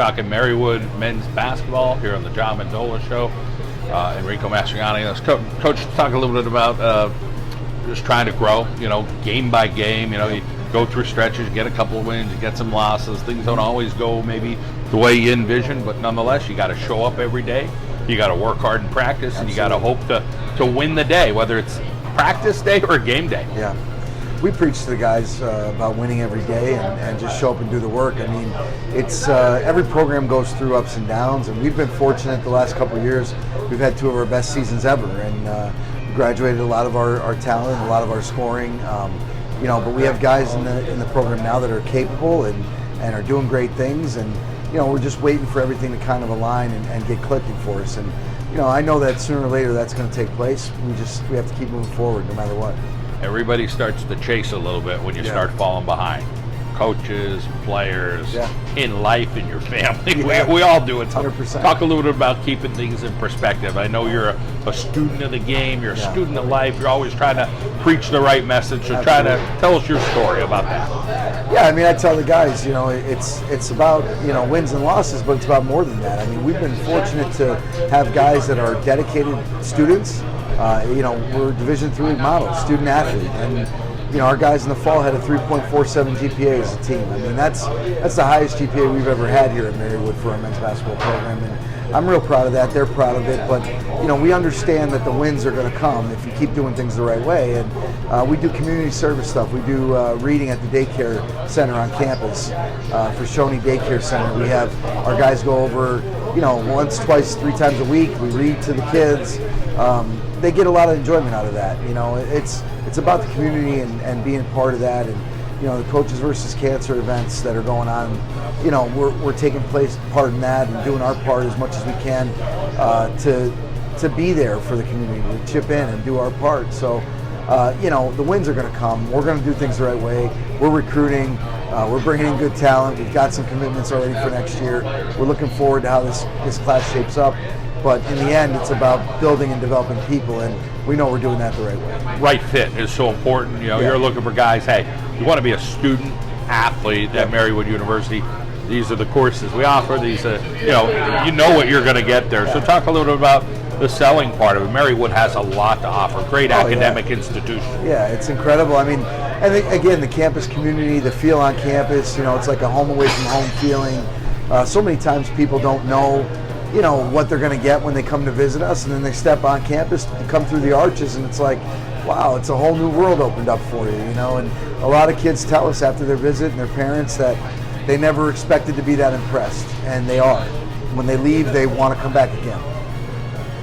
talking Marywood men's basketball here on the John Mendola Show. Enrico Mastroianni. Coach, talk a little bit about just trying to grow, game by game. You go through stretches, you get a couple of wins, you get some losses. Things don't always go maybe the way you envision, but nonetheless, you got to show up every day. You got to work hard in practice, and you got to hope to win the day, whether it's practice day or game day. Yeah. We preach to the guys about winning every day and just show up and do the work. I mean, it's every program goes through ups and downs, and we've been fortunate the last couple of years. We've had two of our best seasons ever, and we graduated a lot of our talent, a lot of our scoring. But we have guys in the program now that are capable and are doing great things, and we're just waiting for everything to kind of align and get clicking for us. And I know that sooner or later that's going to take place. We have to keep moving forward no matter what. Everybody starts to chase a little bit when you start falling behind. Coaches, players, in life, in your family. Yeah. We all do it. 100%. Talk a little bit about keeping things in perspective. I know you're a student of the game. You're a student of life. You're always trying to preach the right message. So try to tell us your story about that. Yeah, I mean, I tell the guys, it's about, wins and losses, but it's about more than that. I mean, we've been fortunate to have guys that are dedicated students. We're Division III model, student athlete, and our guys in the fall had a 3.47 GPA as a team. I mean, that's the highest GPA we've ever had here at Marywood for our men's basketball program, and I'm real proud of that. They're proud of it, but we understand that the wins are going to come if you keep doing things the right way. And we do community service stuff. We do reading at the daycare center on campus for Shoney Daycare Center. We have our guys go over, once, twice, 3 times a week. We read to the kids. They get a lot of enjoyment out of that. It's about the community and being part of that, and the Coaches versus Cancer events that are going on. We're taking part in that and doing our part as much as we can to be there for the community, to chip in and do our part. So the wins are going to come. We're going to do things the right way. We're recruiting. We're bringing in good talent. We've got some commitments already for next year. We're looking forward to how this class shapes up. But in the end, it's about building and developing people, and we know we're doing that the right way. Right fit is so important. You're looking for guys, hey, you want to be a student athlete at Marywood University. These are the courses we offer. These are, you know what you're going to get there. So talk a little bit about the selling part of it. Marywood has a lot to offer. Great academic institution. Yeah, it's incredible. I mean, and again, the campus community, the feel on campus, it's like a home away from home feeling. So many times people don't know what they're going to get when they come to visit us, and then they step on campus and come through the arches, and it's like, wow, it's a whole new world opened up for you, and a lot of kids tell us after their visit and their parents that they never expected to be that impressed, and they are. When they leave, they want to come back again.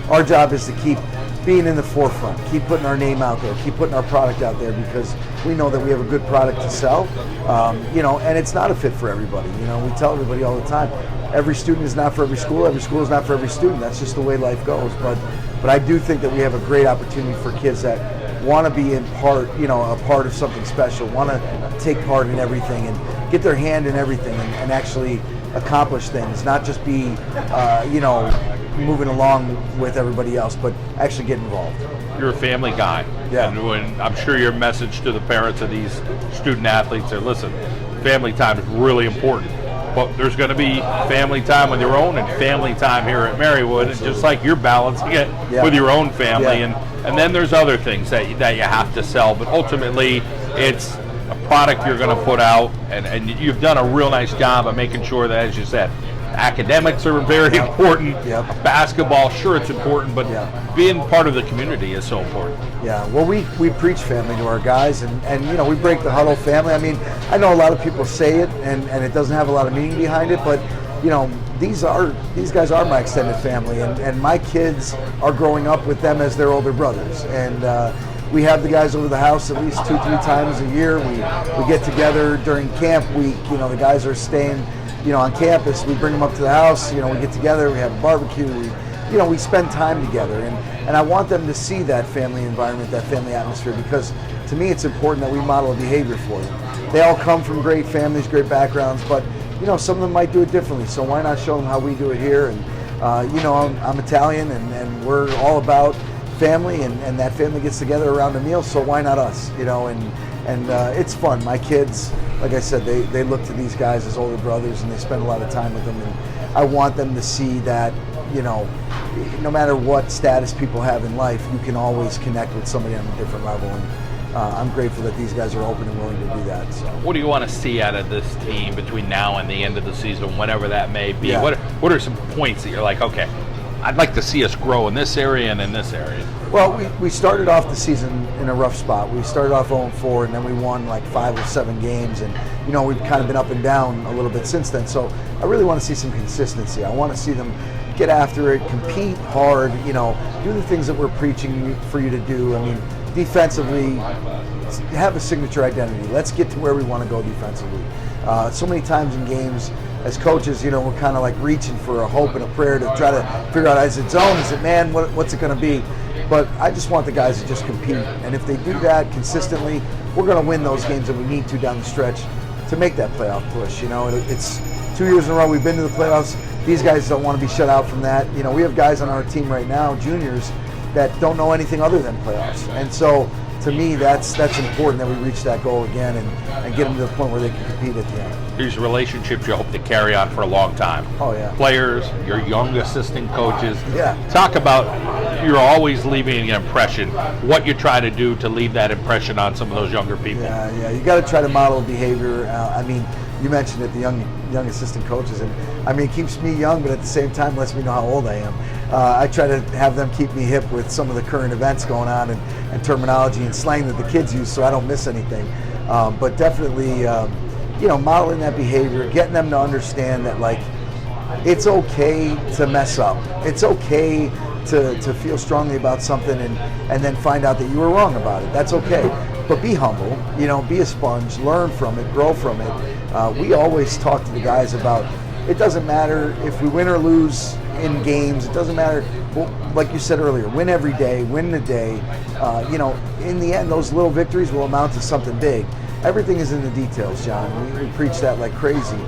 Our job is to keep being in the forefront, keep putting our name out there, keep putting our product out there, because we know that we have a good product to sell, and it's not a fit for everybody. We tell everybody all the time, every student is not for every school is not for every student. That's just the way life goes. But I do think that we have a great opportunity for kids that want to be a part of something special, want to take part in everything and get their hand in everything and actually accomplish things, not just be, moving along with everybody else, but actually get involved. You're a family guy. Yeah. And I'm sure your message to the parents of these student athletes is, listen, family time is really important. But there's going to be family time with your own and family time here at Marywood, and just like you're balancing it with your own family. And then there's other things that you have to sell. But ultimately, it's a product you're going to put out, and you've done a real nice job of making sure that, as you said, academics are very important. Basketball, sure, it's important, but being part of the community is so important. Yeah, well, we preach family to our guys, and we break the huddle family. I mean, I know a lot of people say it, and it doesn't have a lot of meaning behind it, but these guys are my extended family, and my kids are growing up with them as their older brothers, and we have the guys over the house at least 2-3 times a year. We get together during camp week. The guys are staying on campus. We bring them up to the house, we get together, we have a barbecue, we spend time together, and I want them to see that family environment, that family atmosphere, because to me it's important that we model a behavior for them. They all come from great families, great backgrounds, but some of them might do it differently, so why not show them how we do it here? And I'm Italian, and we're all about family, and that family gets together around a meal, so why not us? And it's fun. My kids, like I said, they look to these guys as older brothers, and they spend a lot of time with them, and I want them to see that, no matter what status people have in life, you can always connect with somebody on a different level, and I'm grateful that these guys are open and willing to do that. So. What do you want to see out of this team between now and the end of the season, whenever that may be? Yeah. What are some points that you're like, okay, I'd like to see us grow in this area and in this area? Well, we started off the season in a rough spot. We started off 0-4, and then we won like 5 or 7 games, and we've kind of been up and down a little bit since then. So I really want to see some consistency. I want to see them get after it, compete hard, do the things that we're preaching for you to do. I mean, defensively, have a signature identity. Let's get to where we want to go defensively. So many times in games, as coaches, we're kind of like reaching for a hope and a prayer to try to figure out, is it zone, is it man, what's it going to be? But I just want the guys to just compete. And if they do that consistently, we're going to win those games that we need to down the stretch to make that playoff push. It's 2 years in a row we've been to the playoffs. These guys don't want to be shut out from that. We have guys on our team right now, juniors, that don't know anything other than playoffs. And so, to me, that's important that we reach that goal again and get them to the point where they can compete at the end. These relationships you hope to carry on for a long time. Oh, yeah. Players, your young assistant coaches. Yeah. Talk about, you're always leaving an impression, what you try to do to leave that impression on some of those younger people. Yeah. You got to try to model behavior. You mentioned it, the young assistant coaches, and it keeps me young, but at the same time lets me know how old I am. I try to have them keep me hip with some of the current events going on and terminology and slang that the kids use, so I don't miss anything. But definitely, modeling that behavior, getting them to understand that it's okay to mess up. It's okay to feel strongly about something and then find out that you were wrong about it. That's okay. But be humble, be a sponge, learn from it, grow from it. We always talk to the guys about, it doesn't matter if we win or lose in games, it doesn't matter, like you said earlier, win every day, win the day. In the end, those little victories will amount to something big. Everything is in the details, John. We preach that like crazy.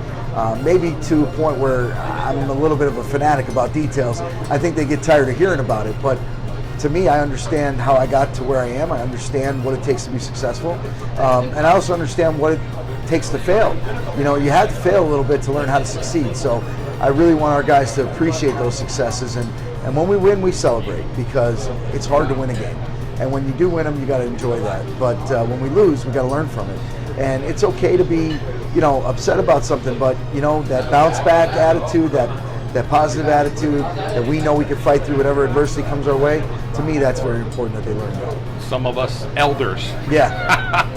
Maybe to a point where I'm a little bit of a fanatic about details. I think they get tired of hearing about it, but to me, I understand how I got to where I am. I understand what it takes to be successful, and I also understand what it takes to fail. You have to fail a little bit to learn how to succeed. So I really want our guys to appreciate those successes, and when we win, we celebrate, because it's hard to win a game. And when you do win them, you got to enjoy that. But when we lose, we got to learn from it. And it's okay to be, upset about something, but that bounce back attitude, that positive attitude, that we know we can fight through whatever adversity comes our way. To me, that's very important that they learn that. Some of us elders,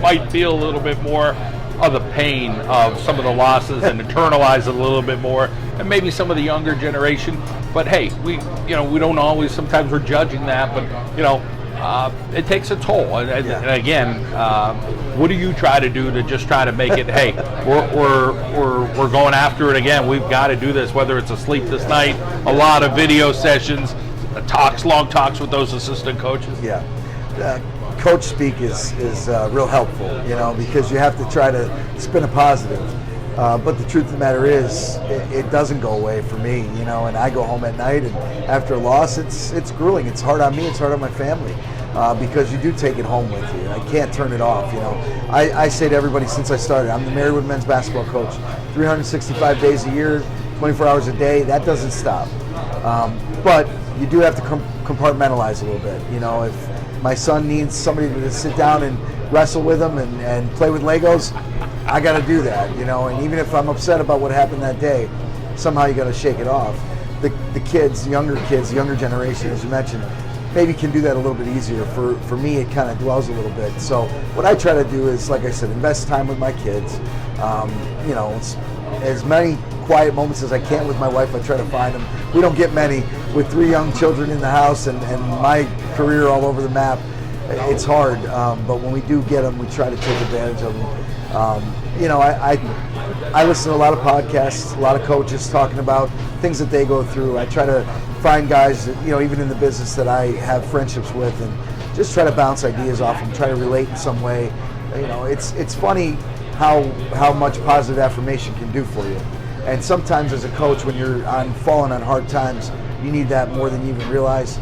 might feel a little bit more of the pain of some of the losses and internalize it a little bit more, and maybe some of the younger generation. But hey, we don't always. Sometimes we're judging that, but it takes a toll. And again, what do you try to do to just try to make it? Hey, we're going after it again. We've got to do this. Whether it's a sleep this night, a lot of video sessions, long talks with those assistant coaches. Yeah. Coach speak is real helpful, because you have to try to spin a positive. But the truth of the matter is, it doesn't go away for me, and I go home at night, and after a loss, it's grueling. It's hard on me. It's hard on my family, because you do take it home with you. I can't turn it off. I say to everybody since I started, I'm the Marywood men's basketball coach. 365 days a year, 24 hours a day. That doesn't stop. But you do have to compartmentalize a little bit. If my son needs somebody to sit down and wrestle with him and play with Legos, I got to do that, and even if I'm upset about what happened that day, somehow you got to shake it off. The kids, younger generation, as you mentioned, maybe can do that a little bit easier. For me, it kind of dwells a little bit. So what I try to do is, like I said, invest time with my kids. It's as many quiet moments as I can with my wife. I try to find them. We don't get many with 3 young children in the house and my career all over the map. It's hard, but when we do get them, we try to take advantage of them. I listen to a lot of podcasts, a lot of coaches talking about things that they go through. I try to find guys that, even in the business that I have friendships with, and just try to bounce ideas off them, try to relate in some way. It's funny how much positive affirmation can do for you. And sometimes as a coach, when you're falling on hard times, you need that more than you even realize.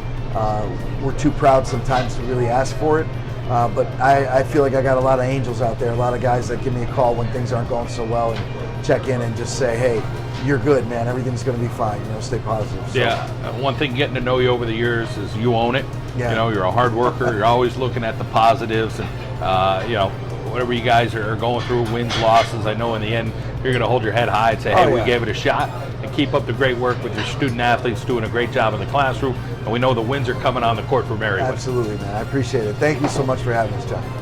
we're too proud sometimes to really ask for it. But I feel like I got a lot of angels out there, a lot of guys that give me a call when things aren't going so well and check in and just say, hey, you're good, man. Everything's going to be fine. Stay positive. So, yeah. One thing getting to know you over the years is you own it. Yeah. You're a hard worker. You're always looking at the positives, and whatever you guys are going through, wins, losses, I know in the end you're going to hold your head high and say, hey, we gave it a shot, and keep up the great work with your student athletes, doing a great job in the classroom, and we know the wins are coming on the court for Marywood. Absolutely, man. I appreciate it. Thank you so much for having us, John.